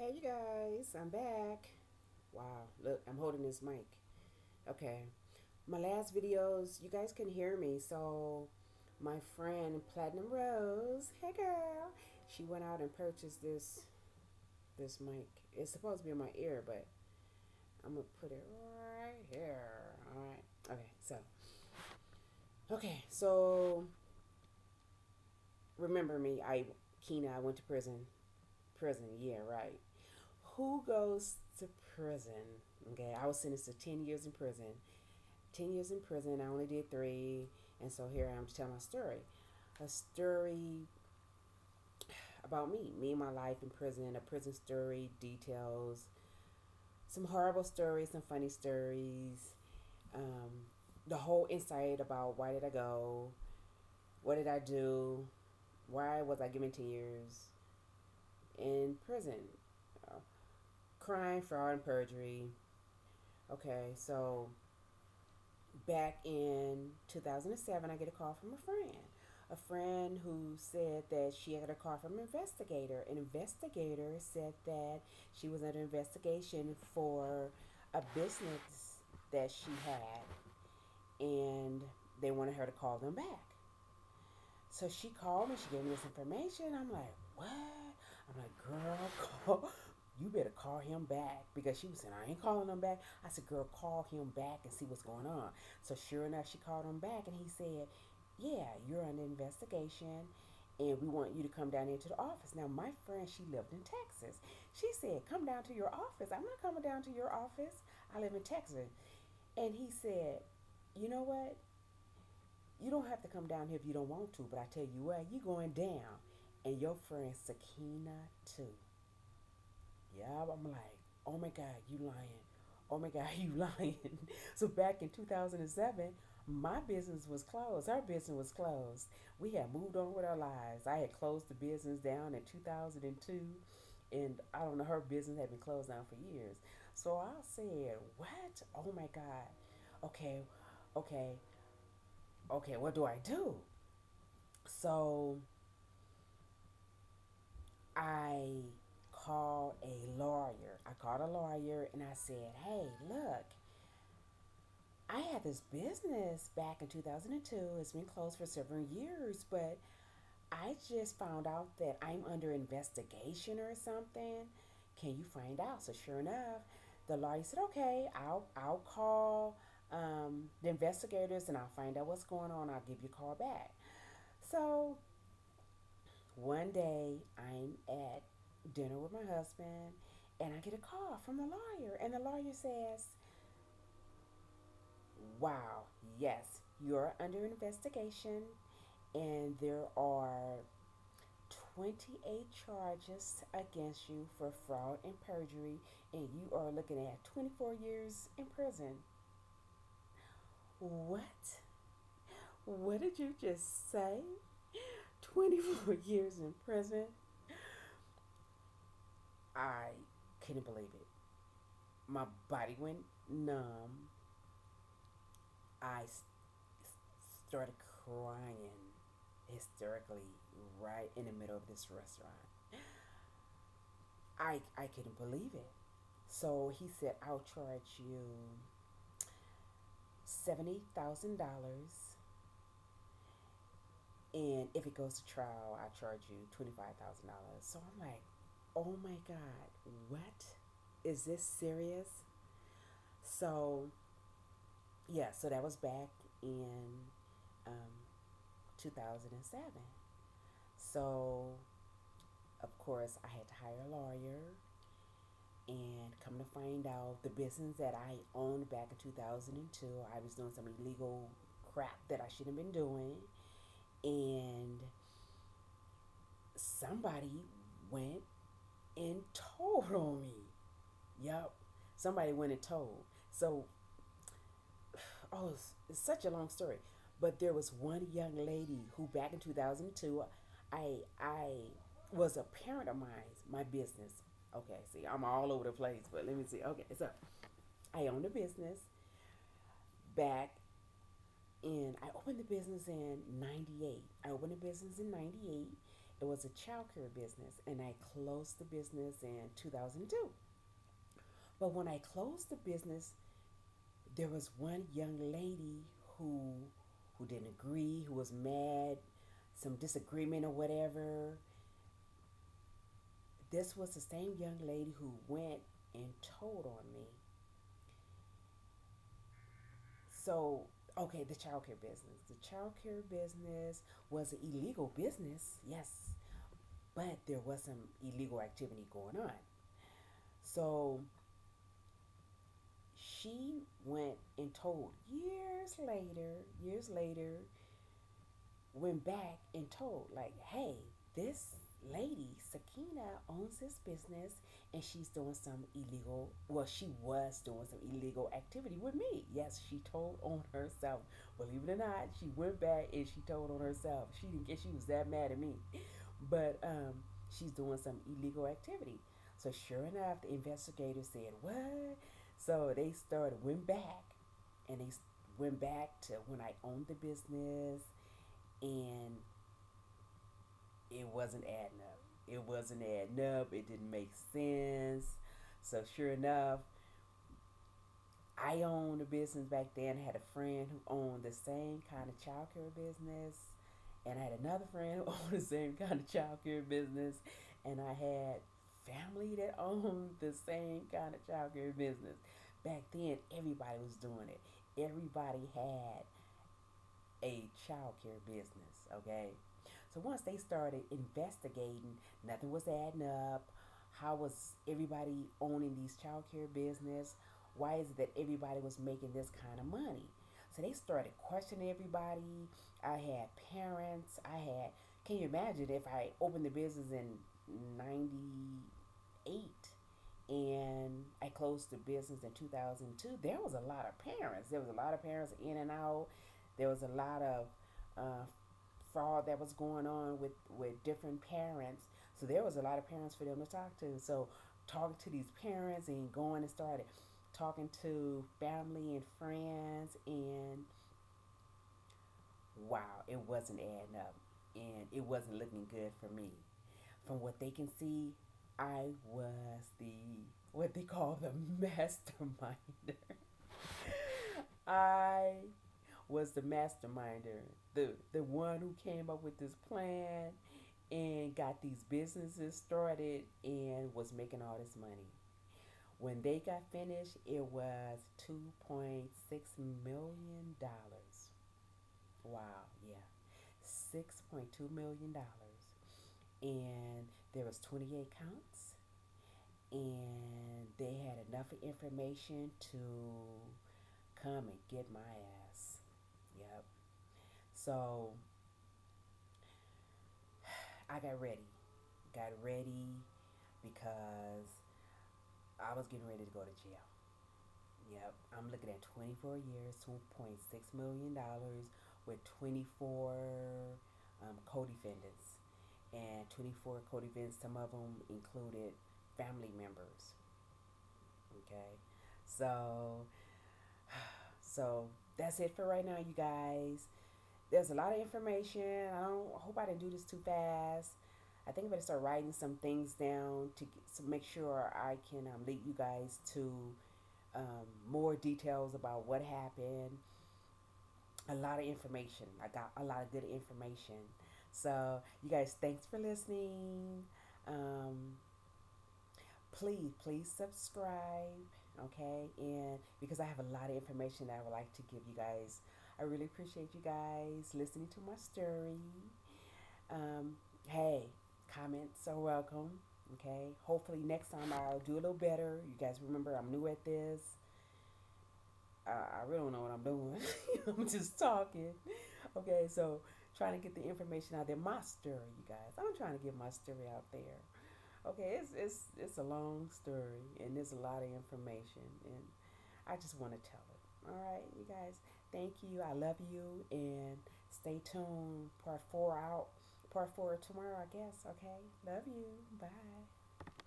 Hey, you guys, I'm back. Wow, look, I'm holding this mic. Okay, my last videos, you guys can hear me. So, my friend Platinum Rose, hey girl, she went out and purchased this mic. It's supposed to be in my ear, but I'm gonna put it right here. All right. Okay, so remember me? I went to prison. Prison, yeah, right. Who goes to prison? Okay, I was sentenced to 10 years in prison. 10 years in prison, I only did 3. And so here I am to tell my story. A story about me and my life in prison, a prison story, details, some horrible stories, some funny stories, um, the whole insight about why did I go, what did I do, why was I given 10 years in prison, uh, crime, fraud, and perjury. Okay, so back in 2007, I get a call from a friend. A friend who said that she had a call from an investigator. An investigator said that she was under investigation for a business that she had, and they wanted her to call them back. So she called me, she gave me this information. I'm like, what? I'm like, girl, call, you better call him back because she was saying, I ain't calling him back. I said, girl, call him back and see what's going on. So sure enough, she called him back and he said, yeah, you're under investigation and we want you to come down here to the office. Now, my friend, she lived in Texas. She said, come down to your office. I'm not coming down to your office. I live in Texas. And he said, you know what? You don't have to come down here if you don't want to, but I tell you what, you going down. And your friend Sakina too. Yeah, I'm like, oh my God, you lying. Oh my God, you lying. So back in 2007, my business was closed. Our business was closed. We had moved on with our lives. I had closed the business down in 2002. And I don't know, her business had been closed down for years. So I said, what? Oh my God. Okay, okay, okay, what do I do? So I called a lawyer. I called a lawyer and I said, hey, look, I had this business back in 2002. It's been closed for several years, but I just found out that I'm under investigation or something. Can you find out? So sure enough, the lawyer said, okay, I'll call the investigators and I'll find out what's going on. I'll give you a call back. So one day I'm at dinner with my husband and I get a call from the lawyer and the lawyer says, wow, yes, you're under investigation and there are 28 charges against you for fraud and perjury and you are looking at 24 years in prison. What? What did you just say? 24 years in prison? I couldn't believe it. My body went numb. I started crying hysterically right in the middle of this restaurant. I couldn't believe it. So he said, I'll charge you $70,000. And if it goes to trial, I charge you $25,000. So I'm like, oh my God, what? Is this serious? So, yeah, so that was back in um, 2007. So, of course, I had to hire a lawyer. And come to find out, the business that I owned back in 2002, I was doing some illegal crap that I shouldn't have been doing. And somebody went and told on me. Yep. Somebody went and told. So, oh, it's such a long story. But there was one young lady who back in 2002, I was a parent of mine, my business. Okay, see, I'm all over the place, but let me see. Okay, so I owned a business back in, I opened the business in 98. I opened the business in 98 It was a child care business, and I closed the business in 2002. But when I closed the business, there was one young lady who who didn't agree, who was mad, some disagreement or whatever. This was the same young lady who went and told on me. So, okay, the childcare business. The childcare business was an illegal business, yes, but there was some illegal activity going on. So she went and told years later, went back and told, like, hey, this lady, Sakina, owns this business and she's doing some illegal, well, she was doing some illegal activity with me. Yes, she told on herself. Believe it or not, she went back and she told on herself. She didn't get, she was that mad at me. But she's doing some illegal activity. So sure enough, the investigators said, what? So they started, went back and they went back to when I owned the business, and it wasn't adding up. It wasn't adding up. It didn't make sense. So sure enough, I owned a business back then. I had a friend who owned the same kind of childcare business, and I had another friend who owned the same kind of childcare business, and I had family that owned the same kind of childcare business. Back then, everybody was doing it. Everybody had a childcare business, okay? So once they started investigating, nothing was adding up. How was everybody owning these childcare business? Why is it that everybody was making this kind of money? So they started questioning everybody. I had parents. I had. Can you imagine if I opened the business in '98 and I closed the business in 2002? There was a lot of parents. There was a lot of parents in and out. There was a lot of uh, fraud that was going on with different parents. So there was a lot of parents for them to talk to. So talking to these parents and going and started talking to family and friends, and wow, it wasn't adding up and it wasn't looking good for me. From what they can see, I was the what they call the masterminder. I was the masterminder, the one who came up with this plan and got these businesses started and was making all this money. When they got finished, it was $2.6 million. Wow, yeah, $6.2 million, and there was 28 counts, and they had enough information to come and get my ass. Yep. So I got ready because I was getting ready to go to jail. Yep, I'm looking at 24 years, $2.6 million with 24 co-defendants, and 24 co-defendants. Some of them included family members. Okay, so so that's it for right now, you guys. There's a lot of information. I hope I didn't do this too fast. I think I'm gonna start writing some things down to make sure I can lead you guys to more details about what happened. A lot of information. I got a lot of good information. So you guys, thanks for listening. Um, please subscribe. Okay, and because I have a lot of information that I would like to give you guys. I really appreciate you guys listening to my story. Hey, comments are welcome. Okay, hopefully next time I'll do a little better. You guys remember I'm new at this. I really don't know what I'm doing. I'm just talking. Okay, so trying to get the information out there. My story, you guys. I'm trying to get my story out there. Okay, it's a long story and there's a lot of information, and I just want to tell it. All right, you guys. Thank you. I love you, and stay tuned. Part 4 out. Part 4 tomorrow, I guess. Okay. Love you. Bye.